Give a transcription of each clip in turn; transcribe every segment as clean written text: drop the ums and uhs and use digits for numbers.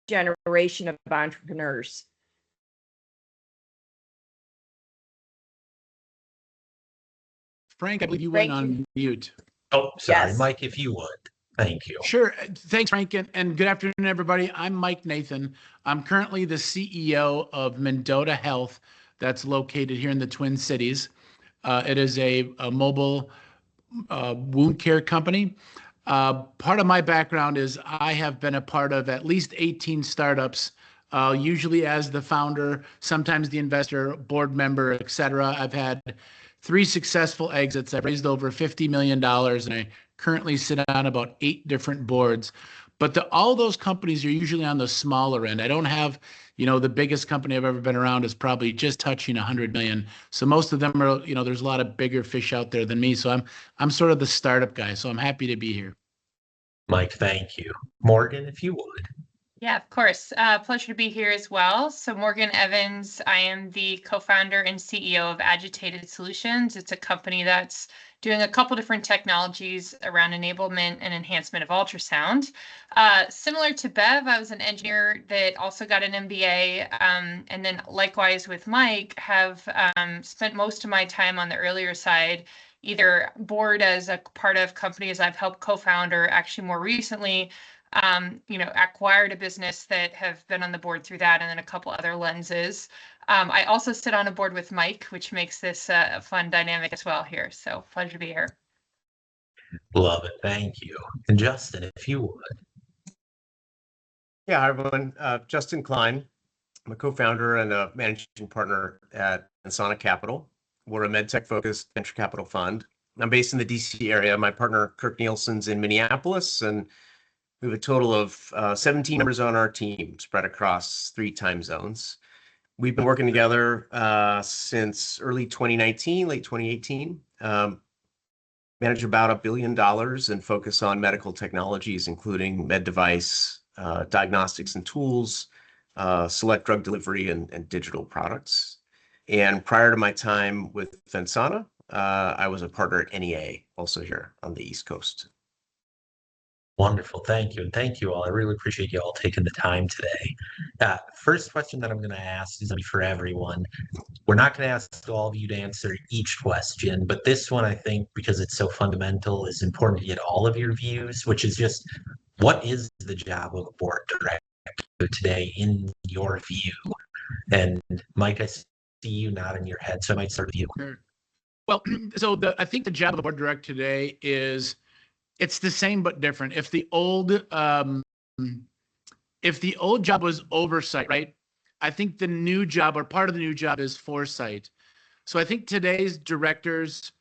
generation of entrepreneurs. Frank, I believe you went on mute. Oh, sorry, Yes. Mike, if you would. Thank you. Sure. Thanks, Frank, and good afternoon, everybody. I'm Mike Nathan. I'm currently the CEO of Mendota Health that's located here in the Twin Cities. It is a mobile wound care company. Part of my background is I have been a part of at least 18 startups, usually as the founder, sometimes the investor, board member, et cetera. I've had 3 successful exits. I've raised over $50 million, and I currently sit on about 8 different boards. But all those companies are usually on the smaller end. I don't have, the biggest company I've ever been around is probably just touching 100 million. So most of them are, there's a lot of bigger fish out there than me. So I'm sort of the startup guy. So I'm happy to be here. Mike, thank you. Morgan, if you would. Yeah, of course. Pleasure to be here as well. So Morgan Evans, I am the co-founder and CEO of Agitated Solutions. It's a company that's doing a couple different technologies around enablement and enhancement of ultrasound. Similar to Bev, I was an engineer that also got an MBA, and then likewise with Mike, have spent most of my time on the earlier side, either board as a part of companies I've helped co-found, or actually more recently, acquired a business that have been on the board through that, and then a couple other lenses. I also sit on a board with Mike, which makes this a fun dynamic as well here. So pleasure to be here. Love it. Thank you. And Justin, if you would. Yeah, hi everyone. Justin Klein. I'm a co-founder and a managing partner at Pensana Capital. We're a Medtech focused venture capital fund. I'm based in the DC area. My partner Kirk Nielsen's in Minneapolis, and we have a total of 17 members on our team spread across 3 time zones. We've been working together since early 2019, late 2018. Manage about $1 billion and focus on medical technologies, including med device, diagnostics and tools, select drug delivery, and digital products. And prior to my time with Pensana, I was a partner at NEA, also here on the East Coast. Wonderful. Thank you. And thank you all. I really appreciate you all taking the time today. First question that I'm going to ask is going to be for everyone. We're not going to ask all of you to answer each question, but this one, I think, because it's so fundamental, is important to get all of your views, which is just, what is the job of a board director today in your view? And Mike, I see you nodding your head, so I might start with you. Sure. Well, so I think the job of a board director today is, it's the same but different. If the old job was oversight, right? I think the new job, or part of the new job, is foresight. So I think today's directors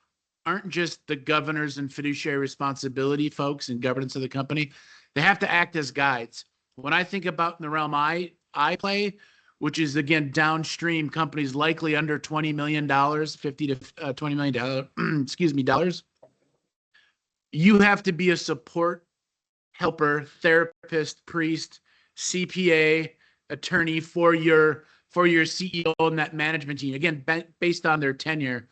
aren't just the governors and fiduciary responsibility folks in governance of the company. They have to act as guides. When I think about in the realm I play, which is again downstream companies likely under $20 million, $50 to $20 million, dollars. You have to be a support helper, therapist, priest, CPA, attorney for your CEO and that management team, again, based on their tenure.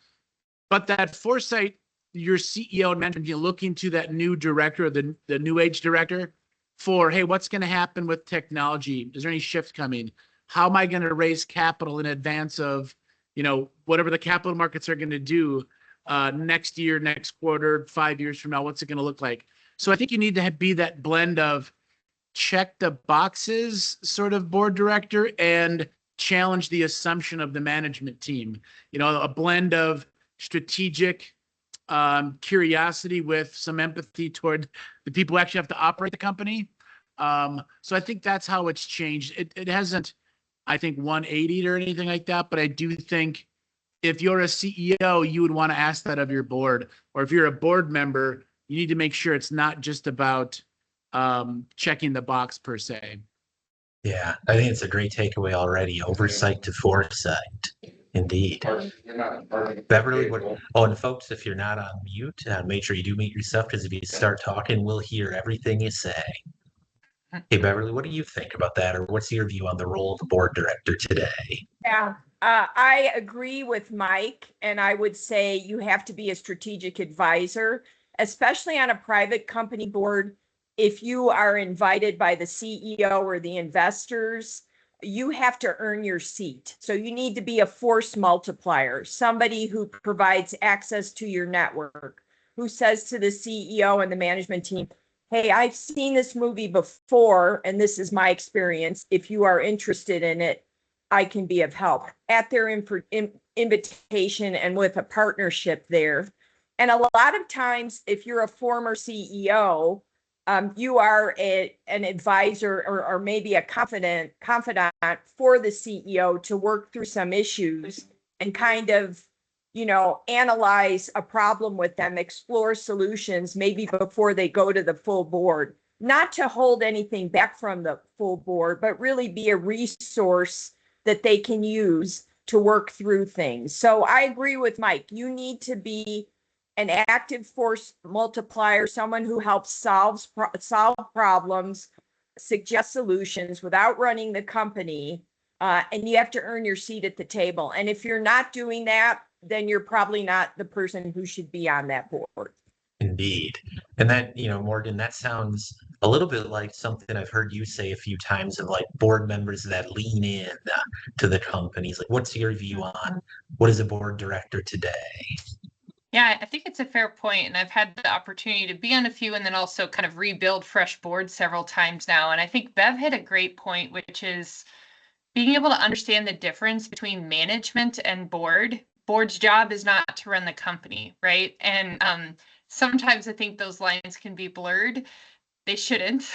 But that foresight, your CEO and management team looking to that new director, the new age director, for, hey, what's going to happen with technology? Is there any shift coming? How am I going to raise capital in advance of, whatever the capital markets are going to do next year, next quarter, 5 years from now? What's it going to look like? So I think you need to be that blend of check the boxes sort of board director and challenge the assumption of the management team. A blend of strategic curiosity with some empathy toward the people who actually have to operate the company. So I think that's how it's changed. It hasn't, I think, 180'd or anything like that, but I do think if you're a CEO, you would want to ask that of your board. Or if you're a board member, you need to make sure it's not just about checking the box per se. Yeah, I think it's a great takeaway already. Oversight to foresight. Indeed. Beverly, and folks, if you're not on mute, make sure you do mute yourself, because if you start talking, we'll hear everything you say. Hey, Beverly, what do you think about that? Or what's your view on the role of the board director today? Yeah, I agree with Mike, and I would say you have to be a strategic advisor, especially on a private company board. if you are invited by the CEO or the investors, you have to earn your seat. So you need to be a force multiplier, somebody who provides access to your network, who says to the CEO and the management team, hey, I've seen this movie before, and this is my experience. If you are interested in it, I can be of help at their invitation and with a partnership there. And a lot of times, if you're a former CEO, you are an advisor or maybe a confidant for the CEO to work through some issues and kind of, analyze a problem with them, explore solutions, maybe before they go to the full board. Not to hold anything back from the full board, but really be a resource that they can use to work through things. So I agree with Mike. You need to be an active force multiplier, someone who helps solve problems, suggest solutions without running the company, and you have to earn your seat at the table. And if you're not doing that, then you're probably not the person who should be on that board. Indeed. And that, Morgan, that sounds a little bit like something I've heard you say a few times of like board members that lean in to the companies. Like, what's your view on what is a board director today? Yeah, I think it's a fair point, and I've had the opportunity to be on a few and then also kind of rebuild fresh boards several times now. And I think Bev hit a great point, which is being able to understand the difference between management and board. Board's job is not to run the company, right? And sometimes I think those lines can be blurred. They shouldn't.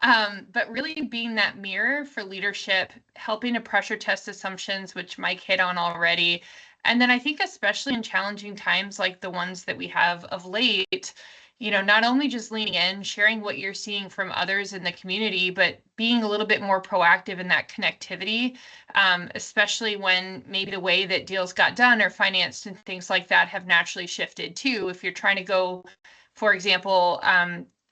But really being that mirror for leadership, helping to pressure test assumptions, which Mike hit on already. And then I think especially in challenging times like the ones that we have of late, not only just leaning in, sharing what you're seeing from others in the community, but being a little bit more proactive in that connectivity, especially when maybe the way that deals got done or financed and things like that have naturally shifted too. If you're trying to go, for example,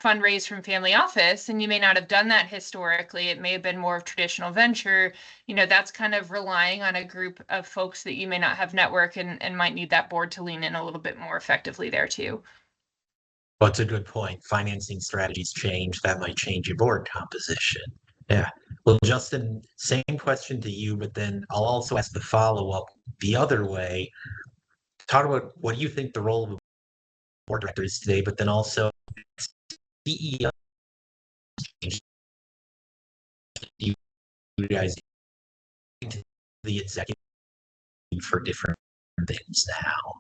fundraise from family office, and you may not have done that historically, it may have been more of traditional venture, that's kind of relying on a group of folks that you may not have network and might need that board to lean in a little bit more effectively there too. Well, it's a good point. Financing strategies change. That might change your board composition. Yeah. Well, Justin, same question to you, but then I'll also ask the follow-up the other way. Talk about what do you think the role of a board director is today, but then also CEO. You guys into the executive for different things now?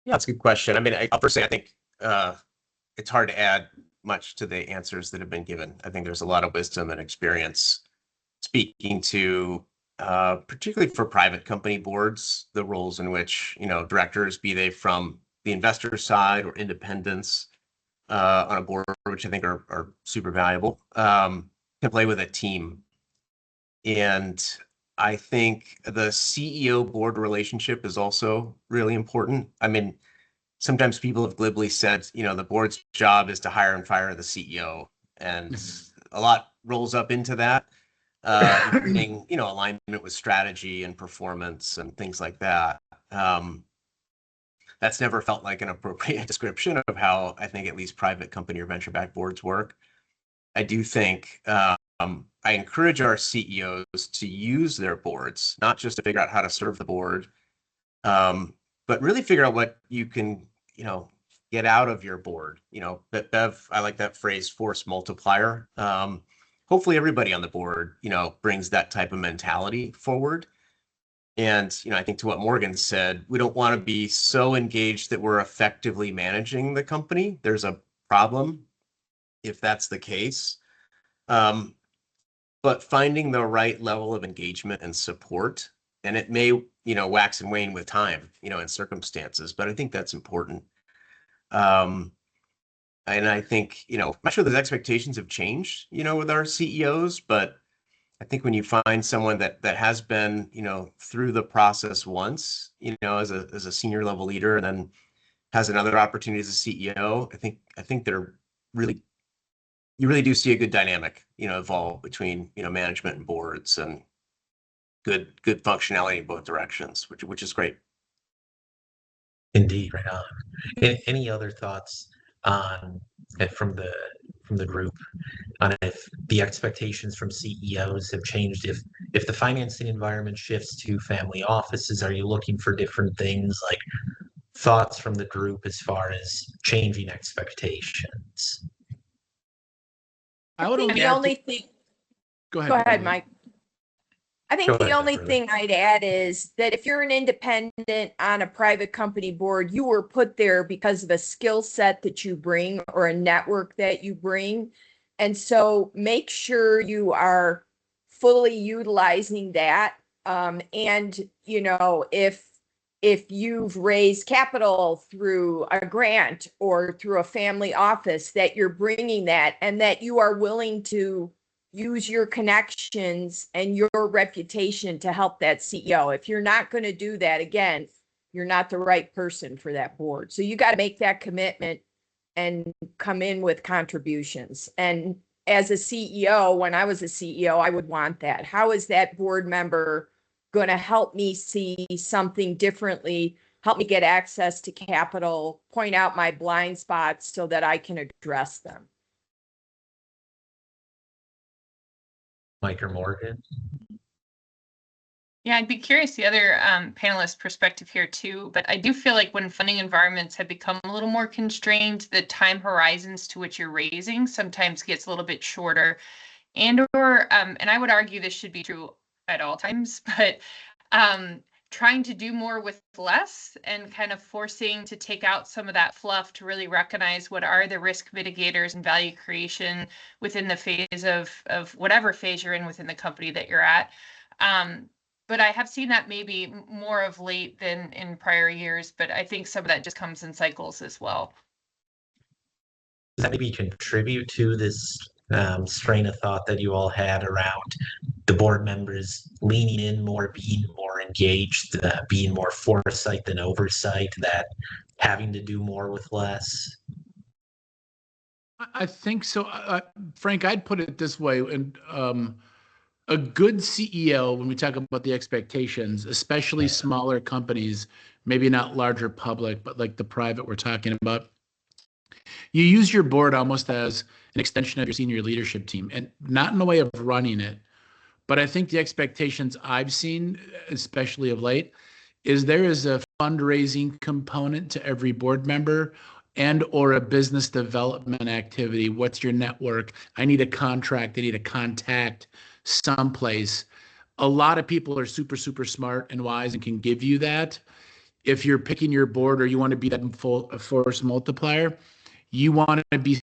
Yeah, that's a good question. I mean, I'll first say I think it's hard to add much to the answers that have been given. I think there's a lot of wisdom and experience speaking to, particularly for private company boards, the roles in which, directors, be they from the investor side or independents on a board, which I think are super valuable, can play with a team. And I think the CEO board relationship is also really important. I mean, sometimes people have glibly said, the board's job is to hire and fire the CEO, and a lot rolls up into that, including, alignment with strategy and performance and things like that. That's never felt like an appropriate description of how I think at least private company or venture-backed boards work. I do think I encourage our CEOs to use their boards, not just to figure out how to serve the board, but really figure out what you can, get out of your board. Bev, I like that phrase, force multiplier. Hopefully everybody on the board, brings that type of mentality forward. And, I think to what Morgan said, we don't want to be so engaged that we're effectively managing the company. There's a problem if that's the case. But finding the right level of engagement and support, and it may, wax and wane with time, in circumstances, but I think that's important. And I think, I'm not sure those expectations have changed, with our CEOs, but I think when you find someone that has been, through the process once, as a senior level leader, and then has another opportunity as a CEO, I think they're really, you really do see a good dynamic, evolve between, management and boards, and good functionality in both directions, which is great. Indeed, right on. Any other thoughts on from the from the group on if the expectations from CEOs have changed. If the financing environment shifts to family offices, are you looking for different things? Like thoughts from the group as far as changing expectations? I I would think only the add only to, thing, go go ahead, ahead, Beverly. Mike. I Go think the ahead, only Beverly. thing I'd add is that if you're an independent on a private company board, you were put there because of a skill set that you bring or a network that you bring. And so make sure you are fully utilizing that. And you know, if you've raised capital through a grant or through a family office, that you're bringing that and that you are willing to use your connections and your reputation to help that CEO. If you're not going to do that, again, you're not the right person for that board. So you got to make that commitment and come in with contributions. And as a CEO, when I was a CEO, I would want that. How is that board member going to help me see something differently, help me get access to capital, point out my blind spots so that I can address them? Mike or Morgan? Yeah, I'd be curious the other panelist perspective here too, but I do feel like when funding environments have become a little more constrained, the time horizons to which you're raising sometimes gets a little bit shorter. And I would argue this should be true at all times, but trying to do more with less and kind of forcing to take out some of that fluff to really recognize what are the risk mitigators and value creation within the phase of whatever phase you're in within the company that you're at. But I have seen that maybe more of late than in prior years, but I think some of that just comes in cycles as well. Does that maybe contribute to this strain of thought that you all had around the board members leaning in more, being more engaged, being more foresight than oversight, that having to do more with less? I think so. Frank, I'd put it this way. And a good CEO, when we talk about the expectations, especially smaller companies, maybe not larger public, but like the private we're talking about, you use your board almost as an extension of your senior leadership team, and not in a way of running it. But I think the expectations I've seen, especially of late, is there is a fundraising component to every board member and or a business development activity. What's your network? I need a contract. I need a contact someplace. A lot of people are super, super smart and wise and can give you that. If you're picking your board or you want to be that full force multiplier, you want to be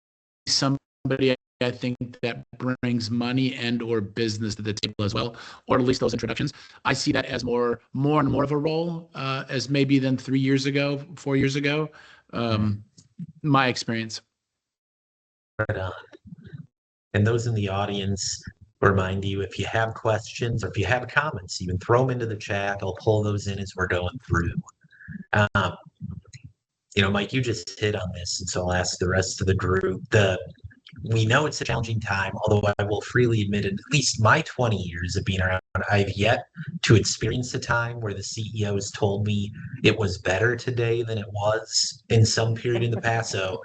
somebody, I think, that brings money and or business to the table as well, or at least those introductions. I see that as more and more of a role as maybe than 3 years ago, 4 years ago. My experience. Right on. And those in the audience, remind you, if you have questions or if you have comments, even throw them into the chat. I'll pull those in as we're going through. Mike, you just hit on this, and so I'll ask the rest of the group. We know it's a challenging time, although I will freely admit, in at least my 20 years of being around, I've yet to experience a time where the CEO has told me it was better today than it was in some period in the past. So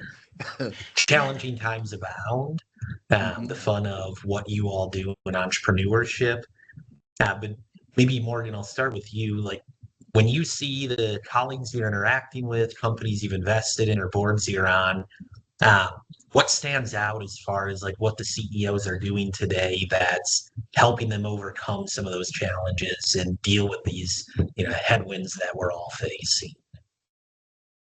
challenging times abound. The fun of what you all do in entrepreneurship. But maybe, Morgan, I'll start with you. Like, when you see the colleagues you're interacting with, companies you've invested in, or boards you're on, what stands out as far as like what the CEOs are doing today that's helping them overcome some of those challenges and deal with these, headwinds that we're all facing?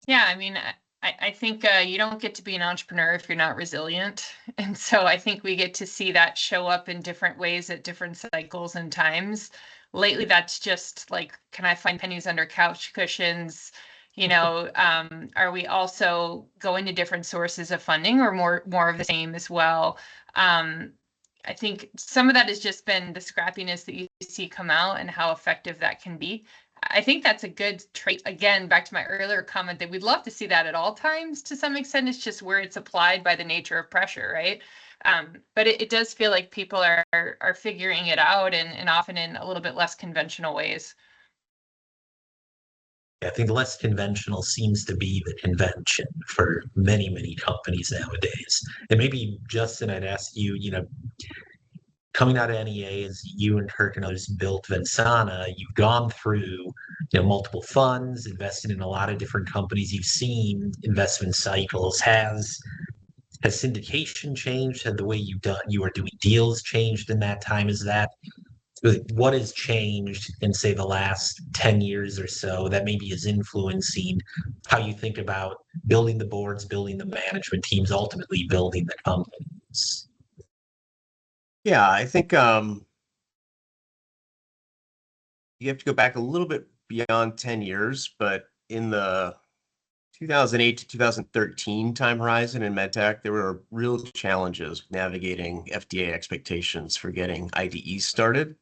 Yeah, I mean, I think you don't get to be an entrepreneur if you're not resilient. And so I think we get to see that show up in different ways at different cycles and times. Lately, that's just like, can I find pennies under couch cushions? Are we also going to different sources of funding or more of the same as well? I think some of that has just been the scrappiness that you see come out and how effective that can be. I think that's a good trait. Again, back to my earlier comment that we'd love to see that at all times to some extent. It's just where it's applied by the nature of pressure, right? But it does feel like people are figuring it out and often in a little bit less conventional ways. I think less conventional seems to be the convention for many, many companies nowadays. And maybe, Justin, I'd ask you, coming out of NEA as you and Kirk and others built Vensana, you've gone through multiple funds, invested in a lot of different companies. You've seen investment cycles. Has syndication changed? Had the way you are doing deals changed in that time? What has changed in, say, the last 10 years or so that maybe is influencing how you think about building the boards, building the management teams, ultimately building the companies? Yeah, I think you have to go back a little bit beyond 10 years, but in the 2008 to 2013 time horizon in medtech, there were real challenges navigating FDA expectations for getting IDEs started.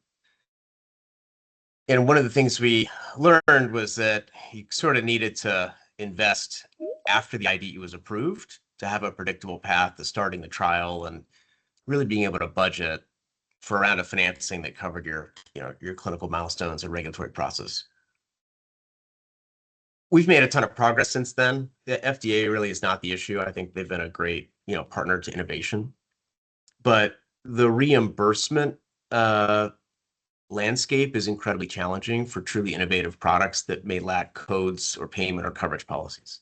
And one of the things we learned was that you sort of needed to invest after the IDE was approved to have a predictable path to starting the trial and really being able to budget for a round of financing that covered your clinical milestones and regulatory process. We've made a ton of progress since then. The FDA really is not the issue. I think they've been a great, partner to innovation. But the reimbursement landscape is incredibly challenging for truly innovative products that may lack codes or payment or coverage policies.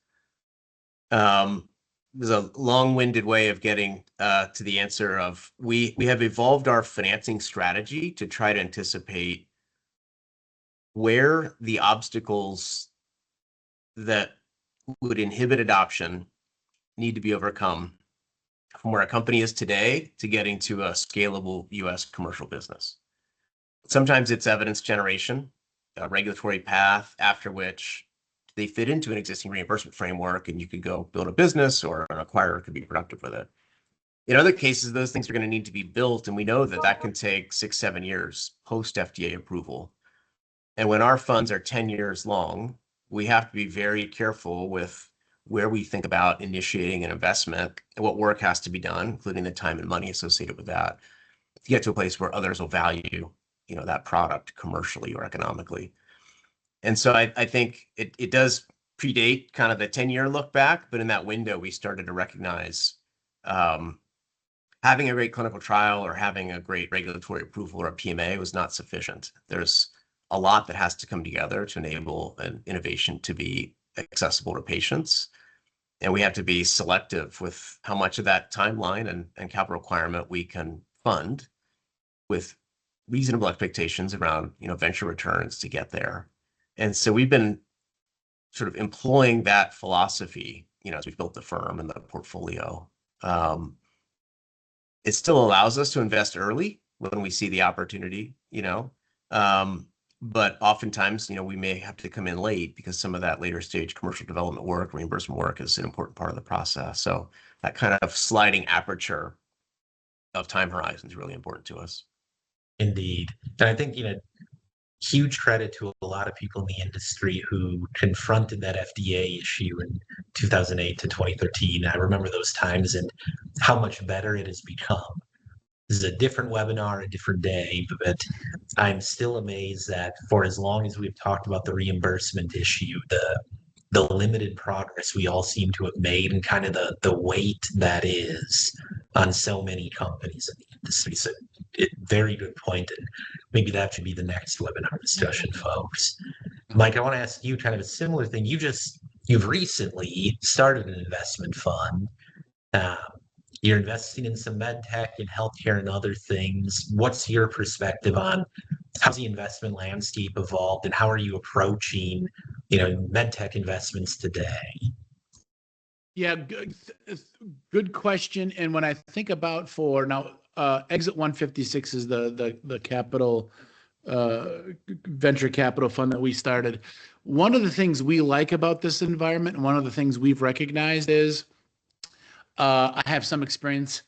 There's a long-winded way of getting to the answer of we have evolved our financing strategy to try to anticipate where the obstacles that would inhibit adoption need to be overcome from where a company is today to getting to a scalable US commercial business. Sometimes it's evidence generation, a regulatory path after which they fit into an existing reimbursement framework and you could go build a business or an acquirer could be productive with it. In other cases, those things are going to need to be built, and we know that that can take 6-7 years post FDA approval. And when our funds are 10 years long, we have to be very careful with where we think about initiating an investment and what work has to be done, including the time and money associated with that, to get to a place where others will value, that product commercially or economically. And so I think it does predate kind of the 10-year look back, but in that window, we started to recognize having a great clinical trial or having a great regulatory approval or a PMA was not sufficient. There's a lot that has to come together to enable an innovation to be accessible to patients. And we have to be selective with how much of that timeline and capital requirement we can fund with reasonable expectations around, venture returns to get there. And so we've been sort of employing that philosophy, as we've built the firm and the portfolio. It still allows us to invest early when we see the opportunity, but oftentimes, we may have to come in late because some of that later stage commercial development work, reimbursement work is an important part of the process. So that kind of sliding aperture of time horizon is really important to us. Indeed. And I think, huge credit to a lot of people in the industry who confronted that FDA issue in 2008 to 2013. I remember those times and how much better it has become. This is a different webinar, a different day, but I'm still amazed that for as long as we've talked about the reimbursement issue, the limited progress we all seem to have made and kind of the weight that is on so many companies in the industry. So very good point. And maybe that should be the next webinar discussion, folks. Mike, I want to ask you kind of a similar thing. You've recently started an investment fund. You're investing in some med tech and healthcare and other things. What's your perspective on how's the investment landscape evolved and how are you approaching, med tech investments today? Yeah, good question. And when I think about Exit 156 is the capital venture capital fund that we started. One of the things we like about this environment, and one of the things we've recognized is I have some experience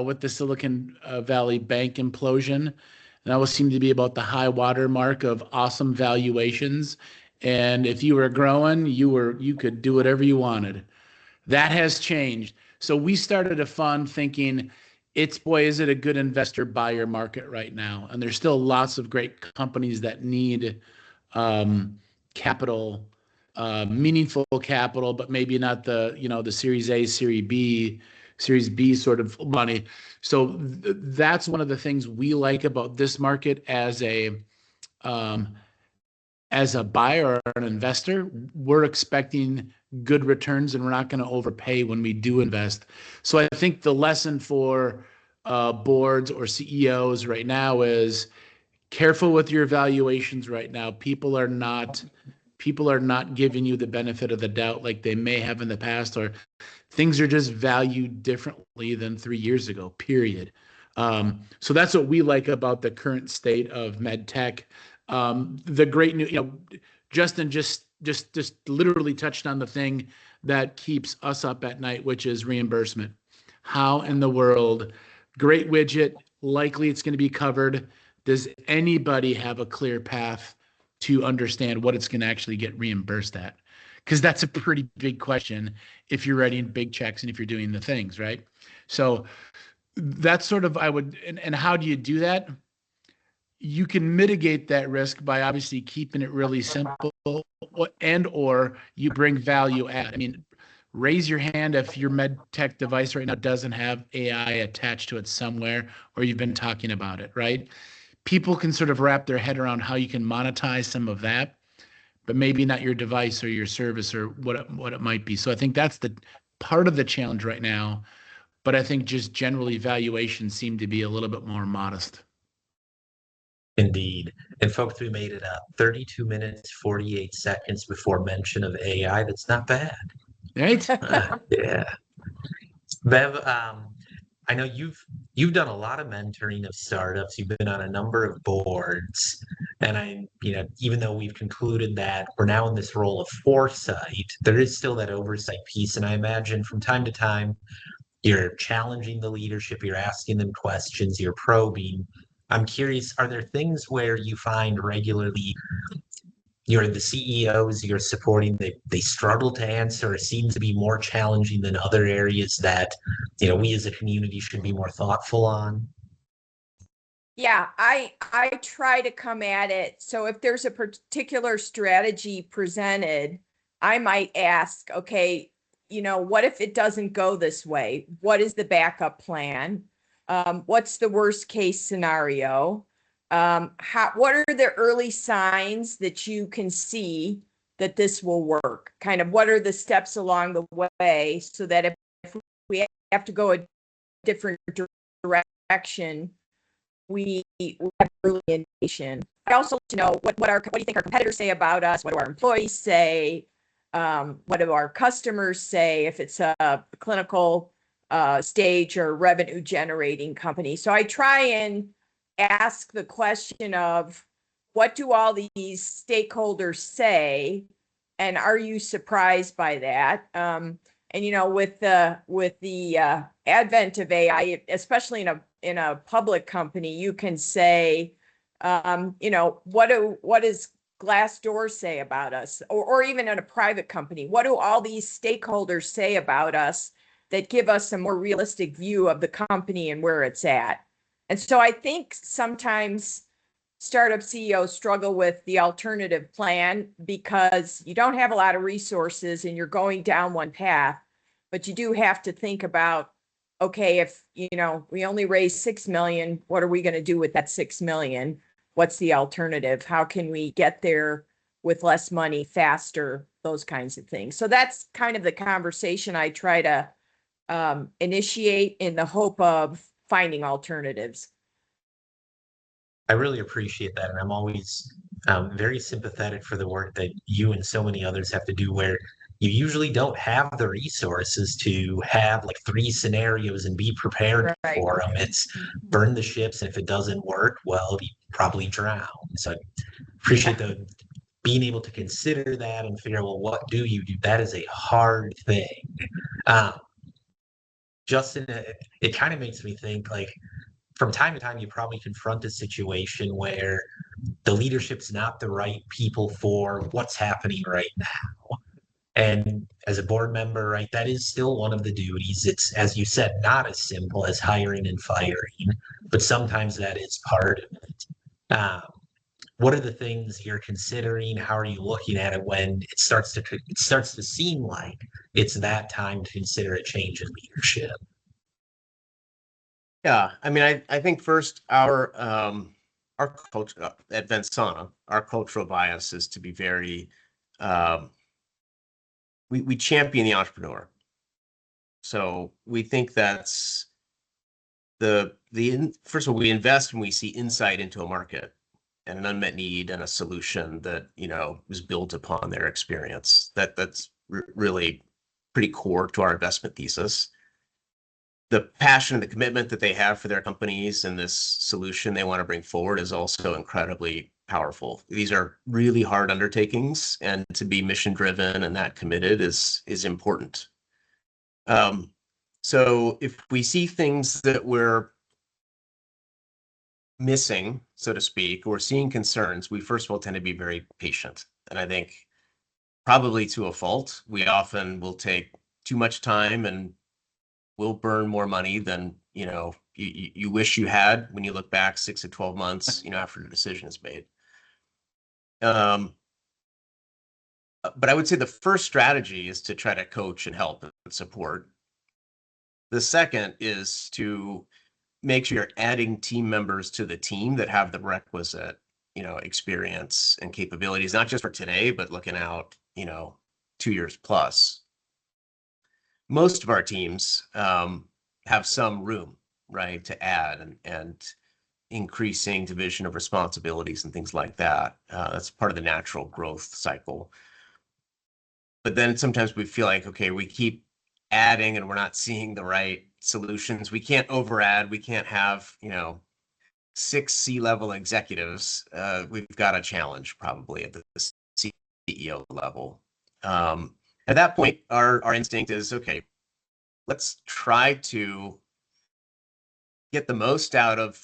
with the Silicon Valley bank implosion. And that was seemed to be about the high water mark of awesome valuations. And if you were growing, you could do whatever you wanted. That has changed. So we started a fund thinking is it a good investor buyer market right now? And there's still lots of great companies that need capital meaningful capital, but maybe not the, the Series A, Series B sort of money. So that's one of the things we like about this market as a buyer or an investor. We're expecting good returns, and we're not going to overpay when we do invest. So I think the lesson for boards or CEOs right now is careful with your valuations right now. People are not giving you the benefit of the doubt like they may have in the past, or things are just valued differently than 3 years ago, period. So that's what we like about the current state of Medtech. The great news, Justin just literally touched on the thing that keeps us up at night, which is reimbursement. How in the world, great widget, likely it's going to be covered. Does anybody have a clear path to understand what it's going to actually get reimbursed at? Because that's a pretty big question if you're writing big checks and if you're doing the things, right? So that's sort of, and how do you do that? You can mitigate that risk by obviously keeping it really simple, and or you bring value add. I mean, raise your hand if your med tech device right now doesn't have AI attached to it somewhere, or you've been talking about it, right? People can sort of wrap their head around how you can monetize some of that, but maybe not your device or your service or what it might be. So I think that's the part of the challenge right now. But I think just generally valuations seem to be a little bit more modest. Indeed. And folks, we made it up 32 minutes, 48 seconds before mention of AI. That's not bad. Right? Yeah. Bev, I know you've done a lot of mentoring of startups. You've been on a number of boards, and even though we've concluded that we're now in this role of foresight, there is still that oversight piece. And I imagine from time to time, you're challenging the leadership, you're asking them questions, you're probing. I'm curious, are there things where you find regularly the CEOs you're supporting, they struggle to answer, or seem to be more challenging than other areas that, we as a community should be more thoughtful on? Yeah, I try to come at it. So if there's a particular strategy presented, I might ask, okay, what if it doesn't go this way? What is the backup plan? What's the worst case scenario? What are the early signs that you can see that this will work? Kind of what are the steps along the way so that if we have to go a different direction, we have early indication. I also like to know what do you think our competitors say about us? What do our employees say? What do our customers say if it's a clinical stage or revenue generating company? So I try and ask the question of what do all these stakeholders say, and are you surprised by that? And with the advent of AI, especially in a public company, you can say, what does Glassdoor say about us, or even in a private company? What do all these stakeholders say about us that give us a more realistic view of the company and where it's at? And so I think sometimes startup CEOs struggle with the alternative plan because you don't have a lot of resources and you're going down one path, but you do have to think about, okay, if we only raise 6 million, what are we going to do with that 6 million? What's the alternative? How can we get there with less money faster? Those kinds of things. So that's kind of the conversation I try to initiate in the hope of finding alternatives. I really appreciate that. And I'm always very sympathetic for the work that you and so many others have to do, where you usually don't have the resources to have like 3 scenarios and be prepared for them. It's burn the ships, and if it doesn't work, well, you probably drown. So I appreciate being able to consider that and figure out, well, what do you do? That is a hard thing. Justin, it kind of makes me think, like, from time to time, you probably confront a situation where the leadership's not the right people for what's happening right now. And as a board member, right, that is still one of the duties. It's, as you said, not as simple as hiring and firing, but sometimes that is part of it. what are the things you're considering? How are you looking at it when it starts to seem like it's that time to consider a change in leadership? Yeah, I mean, I think first our culture at Vensana, our cultural bias is to be very we champion the entrepreneur. So we think that's first of all, we invest when we see insight into a market and an unmet need and a solution that, you know, is built upon their experience. That's really pretty core to our investment thesis. The passion and the commitment that they have for their companies and this solution they want to bring forward is also incredibly powerful. These are really hard undertakings, and to be mission driven and that committed is important. So if we see things that we're missing, so to speak, or seeing concerns, we first of all tend to be very patient. And I think probably to a fault, we often will take too much time and will burn more money than, you know, you wish you had when you look back 6 to 12 months, you know, after the decision is made. But I would say the first strategy is to try to coach and help and support. The second is to make sure you're adding team members to the team that have the requisite, you know, experience and capabilities, not just for today, but looking out, you know, 2 years plus. Most of our teams have some room, right, to add and increasing division of responsibilities and things like that. That's part of the natural growth cycle. But then sometimes we feel like, okay, we keep adding and we're not seeing the right solutions. We can't over add. We can't have, you know, 6 C-level executives. We've got a challenge probably at the CEO level. At that point, our instinct is, okay, let's try to get the most out of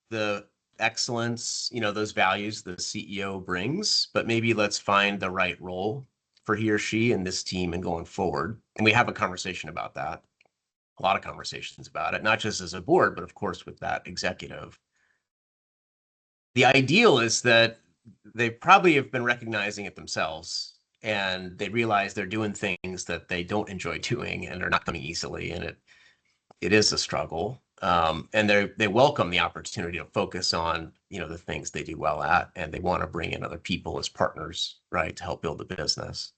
the excellence, you know, those values the CEO brings, but maybe let's find the right role for he or she in this team and going forward. And we have a conversation about that, a lot of conversations about it, not just as a board, but of course with that executive. The ideal is that they probably have been recognizing it themselves and they realize they're doing things that they don't enjoy doing and are not coming easily. And it is a struggle. And they welcome the opportunity to focus on, you know, the things they do well at, and they want to bring in other people as partners, right, to help build the business.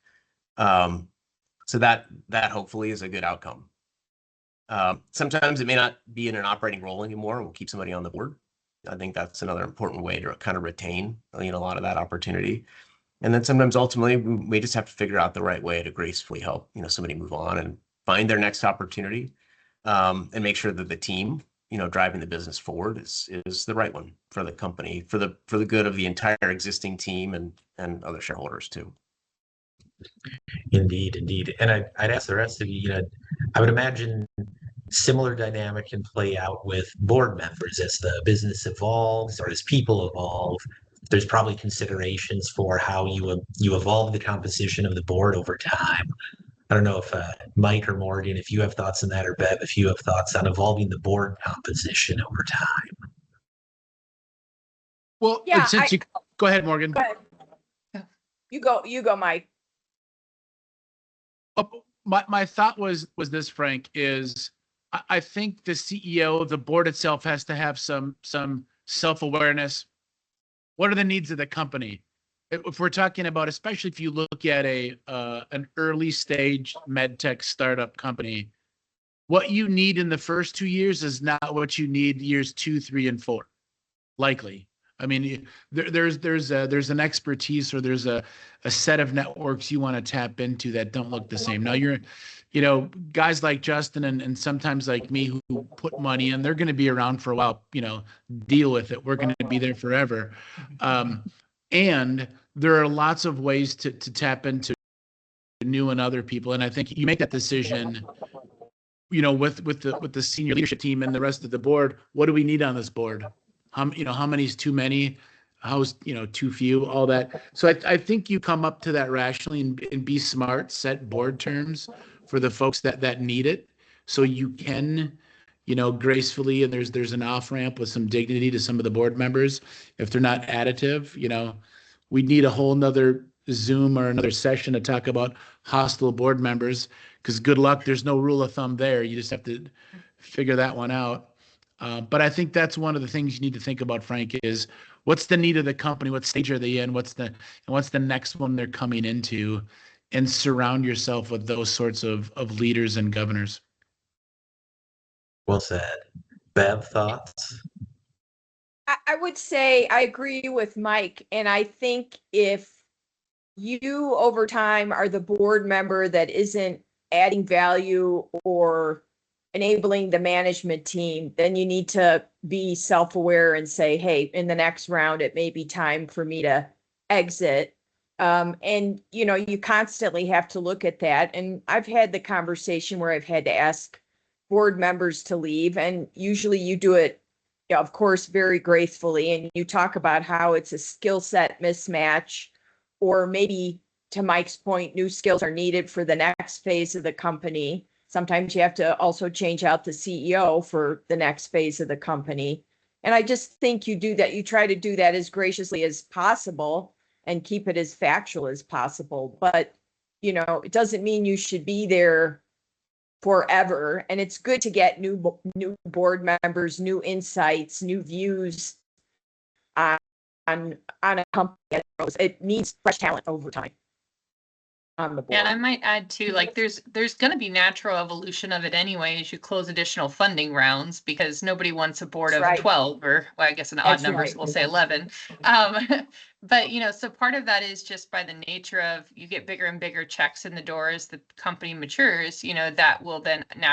So that hopefully is a good outcome. Sometimes it may not be in an operating role anymore, and we'll keep somebody on the board. I think that's another important way to kind of retain, you know, a lot of that opportunity. And then sometimes ultimately we just have to figure out the right way to gracefully help, you know, somebody move on and find their next opportunity, and make sure that the team, you know, driving the business forward is the right one for the company, for the good of the entire existing team and other shareholders too. Indeed. And I'd ask the rest of you, you know, I would imagine similar dynamic can play out with board members as the business evolves or as people evolve. There's probably considerations for how you evolve the composition of the board over time. I don't know if Mike or Morgan, if you have thoughts on that, or Bev, if you have thoughts on evolving the board composition over time. Well, Yeah, since you go ahead, Morgan. Go ahead. You go, Mike. My thought was this, Frank, is I think the CEO, the board itself has to have some self-awareness. What are the needs of the company? If we're talking about, especially if you look at an early stage medtech startup company, what you need in the first 2 years is not what you need years 2, 3, and 4. Likely. I mean, there's an expertise, or there's a set of networks you want to tap into that don't look the same. Now you know, guys like Justin and sometimes like me who put money in, they're going to be around for a while. You know, deal with it. We're going to be there forever. And there are lots of ways to tap into new and other people. And I think you make that decision, you know, with the senior leadership team and the rest of the board. What do we need on this board? How many is too many? How's, you know, too few? All that. So I think you come up to that rationally and be smart, set board terms for the folks that need it. So you can, gracefully, and there's an off ramp with some dignity to some of the board members. If they're not additive, we need a whole nother Zoom or another session to talk about hostile board members, because good luck, there's no rule of thumb there. You just have to figure that one out. But I think that's one of the things you need to think about, Frank, is what's the need of the company? What stage are they in? What's the next one they're coming into? And surround yourself with those sorts of leaders and governors. Well said. Bev, thoughts? I would say I agree with Mike. And I think if you over time are the board member that isn't adding value or enabling the management team, then you need to be self-aware and say, hey, in the next round, it may be time for me to exit. And, you constantly have to look at that. And I've had the conversation where I've had to ask board members to leave, and usually you do it, of course, very gracefully. And you talk about how it's a skill set mismatch, or maybe, to Mike's point, new skills are needed for the next phase of the company. Sometimes you have to also change out the CEO for the next phase of the company. And I just think you do that. You try to do that as graciously as possible and keep it as factual as possible. But, it doesn't mean you should be there forever. And it's good to get new board members, new insights, new views on a company. It needs fresh talent over time on the board. Yeah, I might add too, like there's going to be natural evolution of it anyway as you close additional funding rounds, because nobody wants a board of 12, or well, I guess an odd number, so we'll say 11. But so part of that is just by the nature of you get bigger and bigger checks in the door as the company matures, that will then